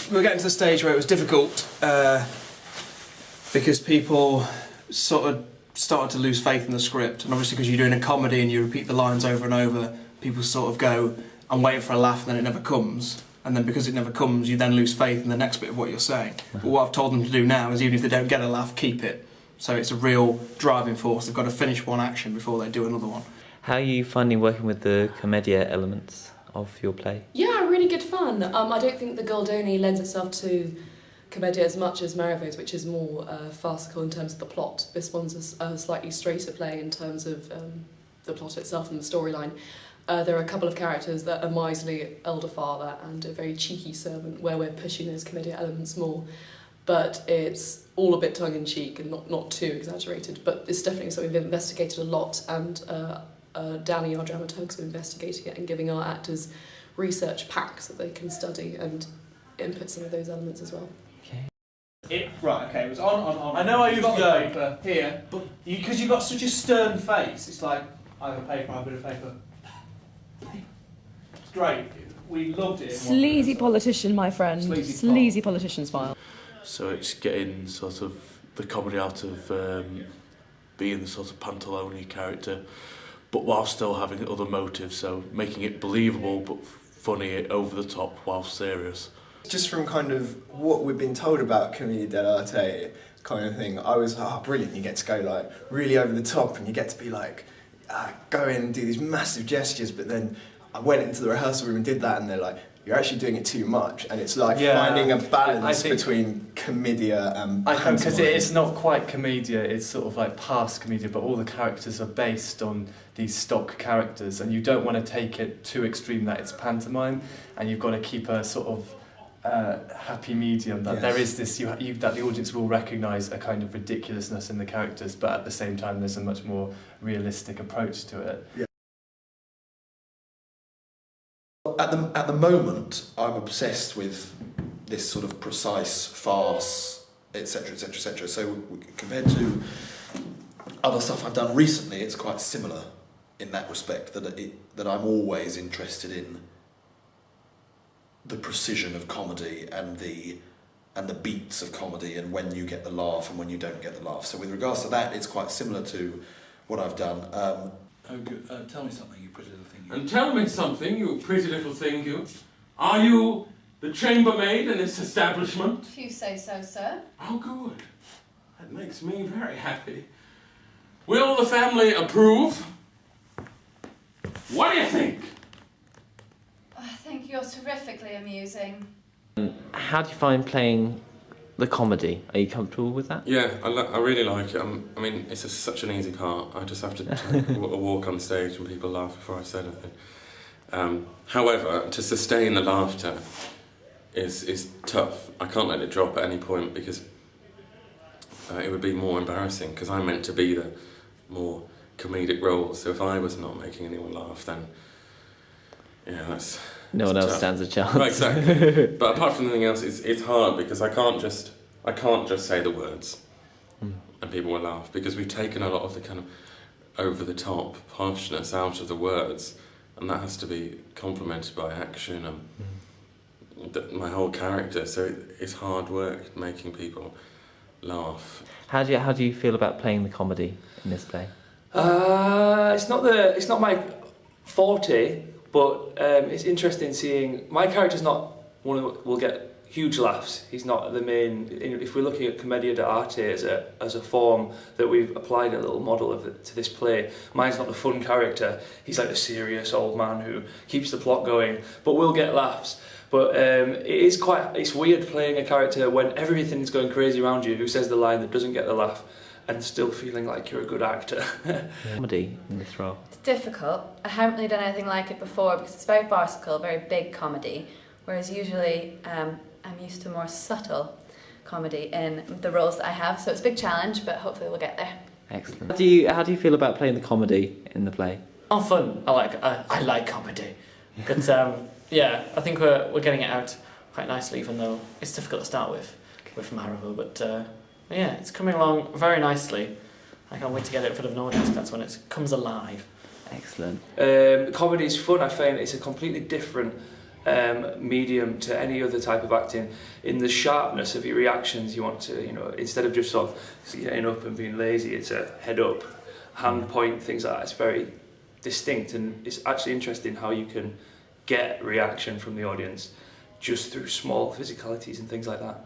we were getting to the stage where it was difficult because people sort of started to lose faith in the script, and obviously because you're doing a comedy and you repeat the lines over and over, people sort of go, I'm waiting for a laugh, and then it never comes. And then because it never comes, you then lose faith in the next bit of what you're saying. But what I've told them to do now is even if they don't get a laugh, keep it. So it's a real driving force. They've got to finish one action before they do another one. How are you finding working with the Commedia elements of your play? Yeah, really good fun. I don't think the Goldoni lends itself to Commedia as much as Marivaux, which is more farcical in terms of the plot. This one's a slightly straighter play in terms of the plot itself and the storyline. There are a couple of characters that are miserly elder father and a very cheeky servant where we're pushing those Commedia elements more. But it's all a bit tongue-in-cheek and not too exaggerated. But it's definitely something we've investigated a lot, and Danny, our dramaturg's been investigating it and giving our actors research packs that they can study and input some of those elements as well. Right, okay, it was on. I know I used to go paper here, but because you've got such a stern face, it's like, I have a paper, I have a bit of paper. It's great. We loved it. Sleazy politician, my friend. Sleazy politician smile. So it's getting sort of the comedy out of being the sort of Pantalone character, but while still having other motives, so making it believable but funny, over the top while serious. Just from kind of what we've been told about Commedia Dell'Arte kind of thing, I was, brilliant, you get to go like really over the top and you get to be like, go in and do these massive gestures, but then I went into the rehearsal room and did that and they're like, you're actually doing it too much, and it's like finding a balance between commedia and I think because it's not quite commedia, it's sort of like past commedia, but all the characters are based on these stock characters, and you don't want to take it too extreme that it's pantomime, and you've got to keep a sort of happy medium that there is this that the audience will recognise a kind of ridiculousness in the characters, but at the same time there's a much more realistic approach to it. Yeah. At the moment, I'm obsessed with this sort of precise farce, etc., etc., etc. So compared to other stuff I've done recently, it's quite similar in that respect. That I'm always interested in the precision of comedy and the beats of comedy, and when you get the laugh and when you don't get the laugh. So with regards to that, it's quite similar to what I've done. Tell me something, you pretty little thing. And tell me something, you pretty little thing, you. Are you the chambermaid in this establishment? If you say so, sir. Oh, good. That makes me very happy. Will the family approve? What do you think? I think you're terrifically amusing. How do you find playing the comedy? Are you comfortable with that? Yeah, I really like it. I mean, it's such an easy part. I just have to take a walk on stage and people laugh before I say anything. However, to sustain the laughter is tough. I can't let it drop at any point because it would be more embarrassing, because I'm meant to be the more comedic role. So if I was not making anyone laugh, then yeah, that's no one else tough. stands a chance. Right, exactly. But apart from anything else, it's hard because I can't just say the words and people will laugh, because we've taken a lot of the kind of over the top harshness out of the words, and that has to be complemented by action and my whole character. So it's hard work making people laugh. How do you feel about playing the comedy in this play? It's not my forte, but it's interesting seeing my character's not one who will get huge laughs. He's not the main. If we're looking at Commedia Dell'Arte as a form that we've applied a little model of it to this play, mine's not the fun character. He's like a serious old man who keeps the plot going, but will get laughs. But it's weird playing a character when everything's going crazy around you, who says the line that doesn't get the laugh, and still feeling like you're a good actor. Comedy in this role? It's difficult. I haven't really done anything like it before because it's very farcical, very big comedy, whereas usually I'm used to more subtle comedy in the roles that I have, so it's a big challenge, but hopefully we'll get there. Excellent. How do you feel about playing the comedy in the play? Oh, fun. I like comedy. But yeah, I think we're getting it out quite nicely, even though it's difficult to start with Marivaux. But yeah, it's coming along very nicely. I can't wait to get it in front of an audience. That's when it comes alive. Excellent. Comedy is fun. I find it's a completely different medium to any other type of acting. In the sharpness of your reactions, you want to, you know, instead of just sort of getting up and being lazy, it's a head up, hand point, things like that. It's very distinct, and it's actually interesting how you can get reaction from the audience just through small physicalities and things like that.